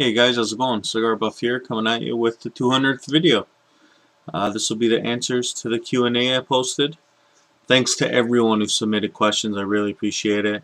Hey guys, how's it going? Cigar Buff here, coming at you with the 200th video. This will be the answers to the Q&A I posted. Thanks to everyone who submitted questions. I really appreciate it.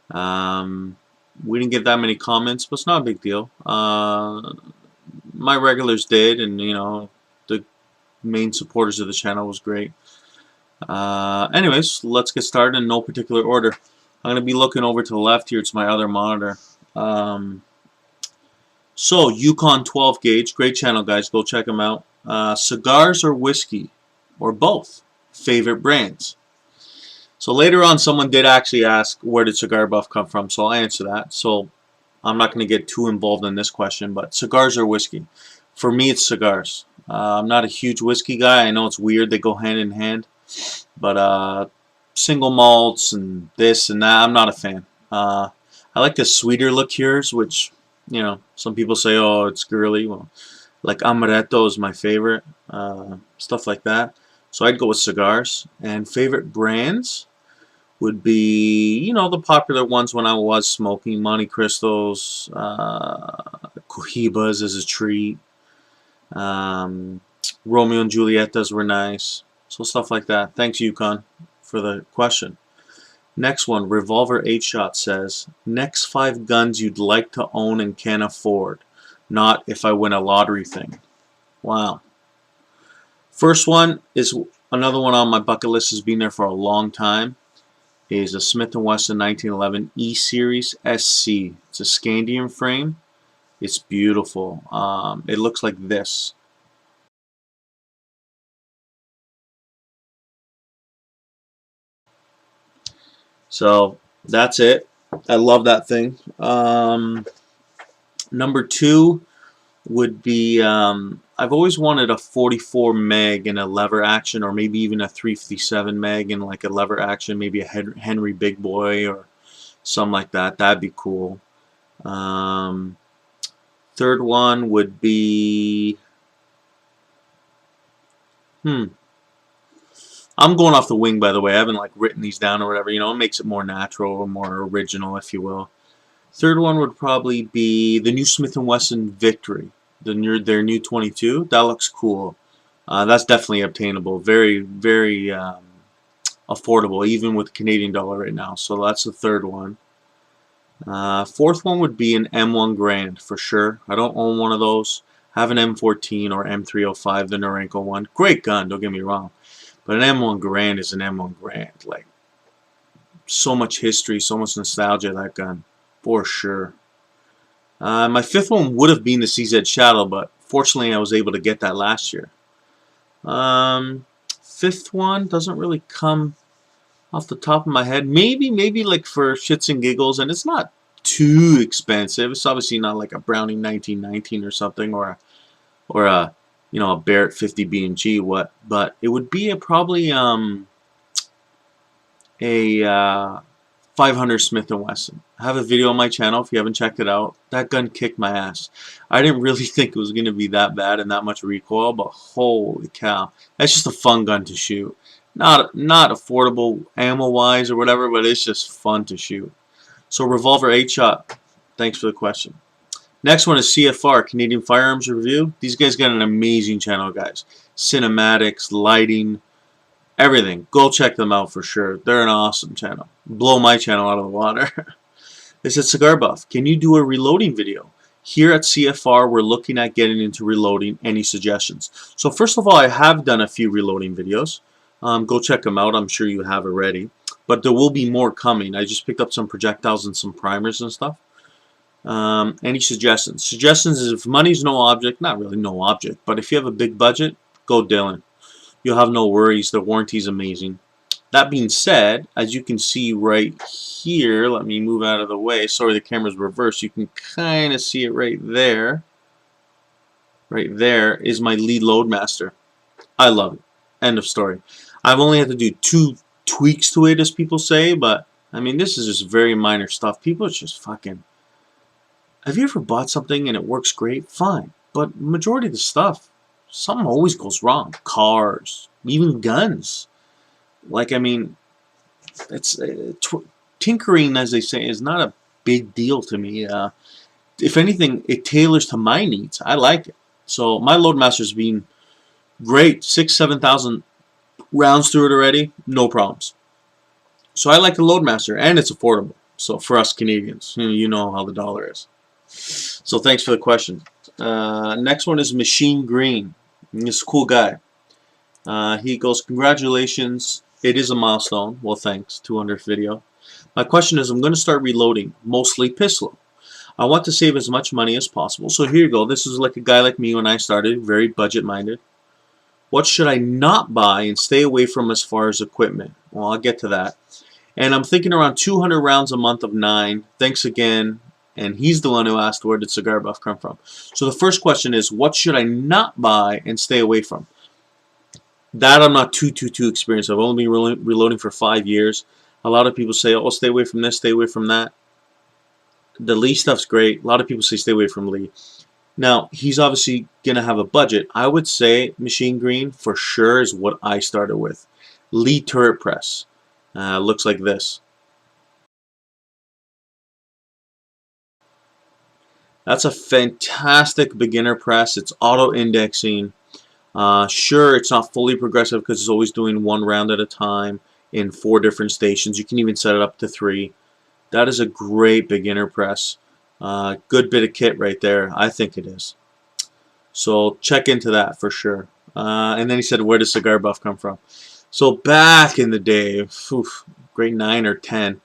We didn't get that many comments, but it's not a big deal. My regulars did, and the main supporters of the channel was great. Anyways, let's get started in no particular order. I'm going to be looking over to the left here. It's my other monitor. So, Yukon 12 gauge, great channel, guys. Go check them out. Cigars or whiskey, or both. Favorite brands. So later on, someone did actually ask where did Cigar Buff come from, so I'll answer that. So I'm not going to get too involved in this question, but cigars or whiskey. For me, it's cigars. I'm not a huge whiskey guy. I know it's weird; they go hand in hand. But single malts and this and that, I'm not a fan. I like the sweeter liqueurs, which some people say, oh, it's girly. Well, like amaretto is my favorite, stuff like that. So I'd go with cigars. And favorite brands would be, the popular ones when I was smoking. Monte Cristos, Cohibas as a treat. Romeo and Julietas were nice. So stuff like that. Thanks, Yukon, for the question. Next one, Revolver 8-Shot says, next 5 guns you'd like to own and can't afford. Not if I win a lottery thing. Wow. First one is another one on my bucket list, has been there for a long time. Is a Smith & Wesson 1911 E-Series SC. It's a Scandium frame. It's beautiful. It looks like this. So that's it. I love that thing. Number 2 would be I've always wanted a 44 mag in a lever action, or maybe even a 357 mag in like a lever action, maybe a Henry Big Boy or something like that. That'd be cool. Third one would be I'm going off the wing, by the way. I haven't like written these down or whatever. It makes it more natural or more original, if you will. Third one would probably be the new Smith & Wesson Victory, their new 22. That looks cool. That's definitely obtainable. Very, very affordable, even with Canadian dollar right now. So that's the third one. Fourth one would be an M1 Grand for sure. I don't own one of those. I have an M14 or M305, the Norinco one. Great gun, don't get me wrong. But an M1 Grand is an M1 Grand. Like, so much history, so much nostalgia, that gun. For sure. My fifth one would have been the CZ Shadow, but fortunately I was able to get that last year. Fifth one doesn't really come off the top of my head. Maybe like for shits and giggles, and it's not too expensive. It's obviously not like a Browning 1919 or something, or a a Barrett 50 BMG. But it would be probably a 500 Smith & Wesson. I have a video on my channel if you haven't checked it out. That gun kicked my ass. I didn't really think it was going to be that bad and that much recoil, but holy cow. That's just a fun gun to shoot. Not affordable ammo-wise or whatever, but it's just fun to shoot. So Revolver 8-Shot, thanks for the question. Next one is CFR, Canadian Firearms Review. These guys got an amazing channel, guys. Cinematics, lighting, everything. Go check them out for sure. They're an awesome channel. Blow my channel out of the water. They said, Cigar Buff, can you do a reloading video? Here at CFR, we're looking at getting into reloading. Any suggestions? So first of all, I have done a few reloading videos. Go check them out. I'm sure you have already. But there will be more coming. I just picked up some projectiles and some primers and stuff. Any suggestions? Suggestions is if money's no object, not really no object, but if you have a big budget, go Dylan. You'll have no worries. The warranty's amazing. That being said, as you can see right here, let me move out of the way. Sorry, the camera's reversed. You can kind of see it right there. Right there is my lead Loadmaster. I love it. End of story. I've only had to do 2 tweaks to it, as people say, but I mean, this is just very minor stuff. People are just fucking... Have you ever bought something and it works great? Fine. But majority of the stuff, something always goes wrong. Cars, even guns. Like, I mean, it's tinkering, as they say, is not a big deal to me. if anything, it tailors to my needs. I like it. So my Loadmaster's been great. 7,000 rounds through it already. No problems. So I like the Loadmaster, and it's affordable. So for us Canadians, you know how the dollar is. So thanks for the question. Next one is Machine Green. He's a cool guy. He goes, congratulations. It is a milestone. Well, thanks. 200th video. My question is, I'm going to start reloading, mostly pistol. I want to save as much money as possible. So here you go. This is like a guy like me when I started, very budget-minded. What should I not buy and stay away from as far as equipment? Well, I'll get to that. And I'm thinking around 200 rounds a month of 9. Thanks again. And he's the one who asked, where did Cigar Buff come from? So the first question is, what should I not buy and stay away from? That I'm not too experienced. I've only been reloading for 5 years. A lot of people say, oh, stay away from this, stay away from that. The Lee stuff's great. A lot of people say stay away from Lee. Now, he's obviously going to have a budget. I would say Machine Green for sure is what I started with. Lee turret press. Looks like this. That's a fantastic beginner press. It's auto-indexing. Sure, it's not fully progressive because it's always doing 1 round at a time in 4 different stations. You can even set it up to 3. That is a great beginner press. Good bit of kit right there. I think it is. So check into that for sure. And then he said, where does Cigar Buff come from? So back in the day, grade 9 or 10,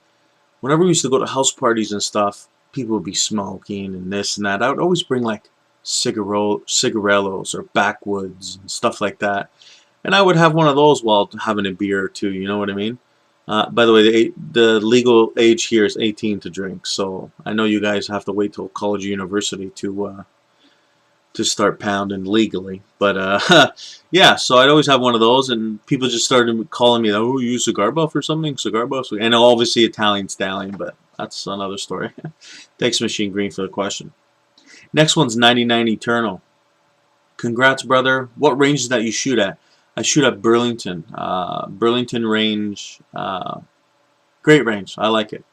whenever we used to go to house parties and stuff, people would be smoking and this and that. I would always bring like cigarillos or backwoods and stuff like that. And I would have one of those while having a beer or two, you know what I mean? By the way, the legal age here is 18 to drink, so I know you guys have to wait till college or university to start pounding legally. But yeah, so I'd always have one of those, and people just started calling me, oh, you use Cigar Buff or something? Cigar Buff? And obviously Italian Stallion, but that's another story. Thanks, Machine Green, for the question. Next one's 99 Eternal. Congrats, brother. What range is that you shoot at? I shoot at Burlington. Burlington range. Great range. I like it.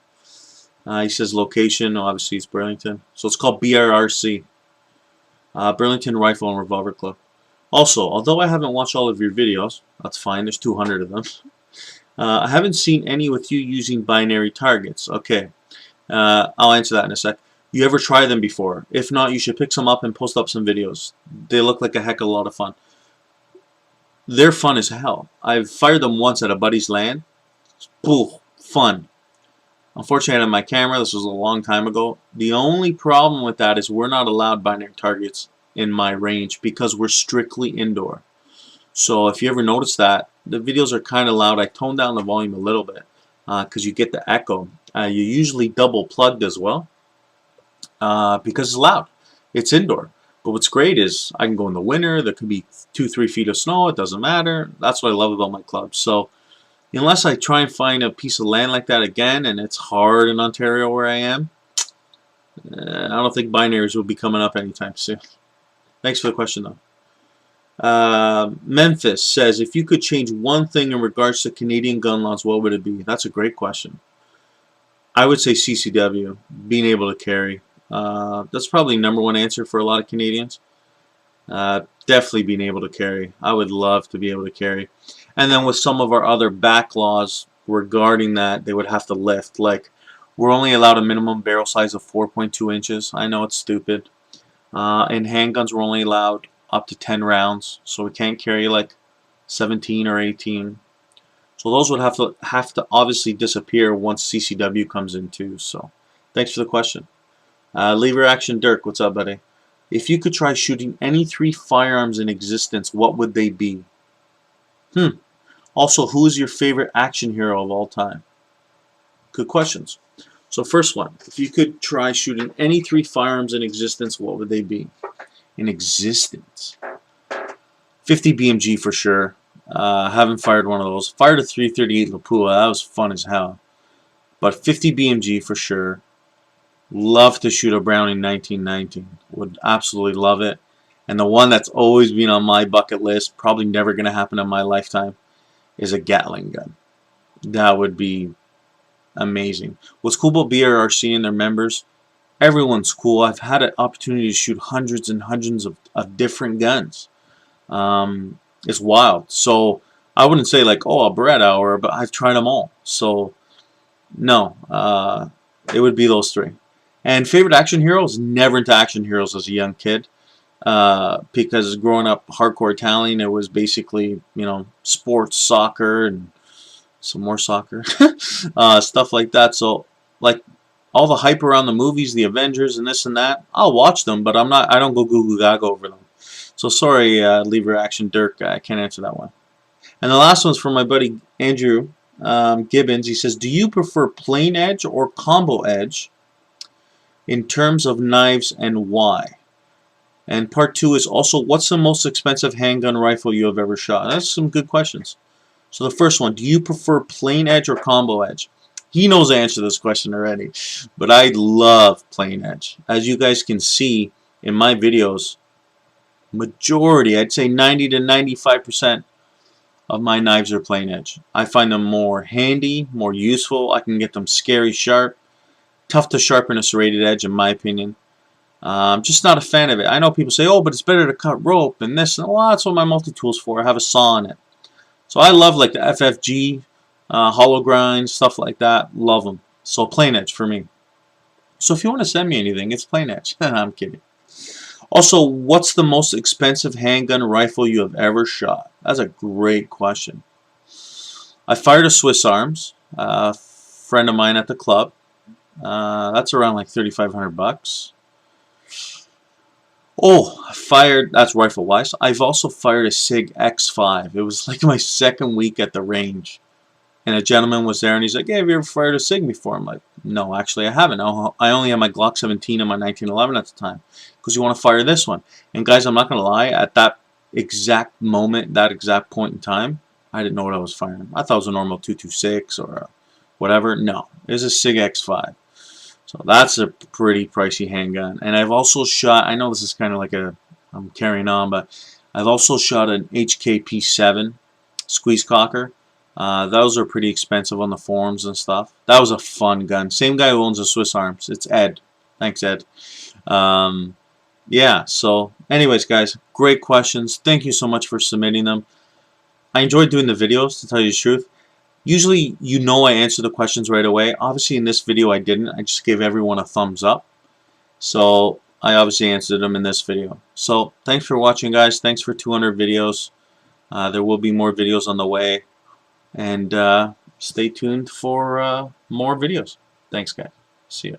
He says location. Obviously, it's Burlington. So it's called BRRC. Burlington Rifle and Revolver Club. Also, although I haven't watched all of your videos, that's fine. There's 200 of them. I haven't seen any with you using binary targets. Okay. I'll answer that in a sec. You ever tried them before? If not, you should pick some up and post up some videos. They look like a heck of a lot of fun. They're fun as hell. I've fired them once at a buddy's land. Ooh, fun. Unfortunately, I had my camera. This was a long time ago. The only problem with that is we're not allowed binary targets in my range because we're strictly indoor. So if you ever notice that, the videos are kind of loud. I toned down the volume a little bit because you get the echo. You're usually double plugged as well because it's loud. It's indoor. But what's great is I can go in the winter. There could be 2-3 feet of snow. It doesn't matter. That's what I love about my club. So unless I try and find a piece of land like that again, and it's hard in Ontario where I am, I don't think binaries will be coming up anytime soon. Thanks for the question, though. Memphis says, if you could change one thing in regards to Canadian gun laws, what would it be? That's a great question. I would say CCW, being able to carry. That's probably #1 answer for a lot of Canadians. Definitely being able to carry. I would love to be able to carry. And then with some of our other back laws regarding that, they would have to lift. Like, we're only allowed a minimum barrel size of 4.2 inches. I know it's stupid. In handguns, we're only allowed up to 10 rounds. So we can't carry like 17 or 18. So those would have to obviously disappear once CCW comes in too. So thanks for the question. Lever Action Dirk, what's up, buddy? If you could try shooting any 3 firearms in existence, what would they be? Also, who is your favorite action hero of all time? Good questions. So first one, if you could try shooting any 3 firearms in existence, what would they be? In existence. 50 BMG for sure. Haven't fired one of those. Fired a 338 Lapua. That was fun as hell. But 50 BMG for sure. Love to shoot a Browning 1919. Would absolutely love it. And the one that's always been on my bucket list, probably never going to happen in my lifetime, is a Gatling gun. That would be amazing. What's cool about BRRC and their members, Everyone's cool. I've had an opportunity to shoot hundreds and hundreds of different guns. It's wild. So I wouldn't say like, oh, a Beretta, or, but I've tried them all. So no, it would be those three. And favorite action heroes? Never into action heroes as a young kid. Because growing up hardcore Italian, it was basically, you know, sports, soccer, and some more soccer, stuff like that. So, like, all the hype around the movies, the Avengers, and this and that, I'll watch them, but I don't go goo goo gaga over them. So sorry, Lever Action Dirk, I can't answer that one. And the last one's from my buddy Andrew Gibbons. He says, do you prefer plain edge or combo edge in terms of knives, and why? And part 2 is also, what's the most expensive handgun rifle you have ever shot? That's some good questions. So the first one, do you prefer plain edge or combo edge? He knows the answer to this question already, but I love plain edge. As you guys can see in my videos, majority, I'd say 90 to 95% of my knives are plain edge. I find them more handy, more useful. I can get them scary sharp. Tough to sharpen a serrated edge, in my opinion. I'm just not a fan of it. I know people say, oh, but it's better to cut rope and this. And, well, that's what my multi-tool's for. I have a saw on it. So I love like the FFG, hollow grind, stuff like that. Love them. So plain edge for me. So if you want to send me anything, it's plain edge. I'm kidding. Also, what's the most expensive handgun rifle you have ever shot? That's a great question. I fired a Swiss Arms, a friend of mine at the club. That's around like 3,500 bucks. Oh, I fired, that's rifle wise. I've also fired a SIG X5. It was like my second week at the range. And a gentleman was there and he's like, hey, have you ever fired a SIG before? I'm like, no, actually I haven't. I only had my Glock 17 and my 1911 at the time. Because you want to fire this one. And guys, I'm not going to lie, at that exact moment, that exact point in time, I didn't know what I was firing. I thought it was a normal 226 or a whatever. No, it was a SIG X5. So that's a pretty pricey handgun. And I've also shot, I know this is kind of like I'm carrying on, but I've also shot an HKP7 squeeze cocker. Those are pretty expensive on the forums and stuff. That was a fun gun. Same guy who owns the Swiss Arms. It's Ed. Thanks, Ed. Yeah, so anyways, guys, great questions. Thank you so much for submitting them. I enjoyed doing the videos, to tell you the truth. Usually, you know, I answer the questions right away. Obviously, in this video, I didn't. I just gave everyone a thumbs up. So, I obviously answered them in this video. So, thanks for watching, guys. Thanks for 200 videos. There will be more videos on the way. And stay tuned for more videos. Thanks, guys. See ya.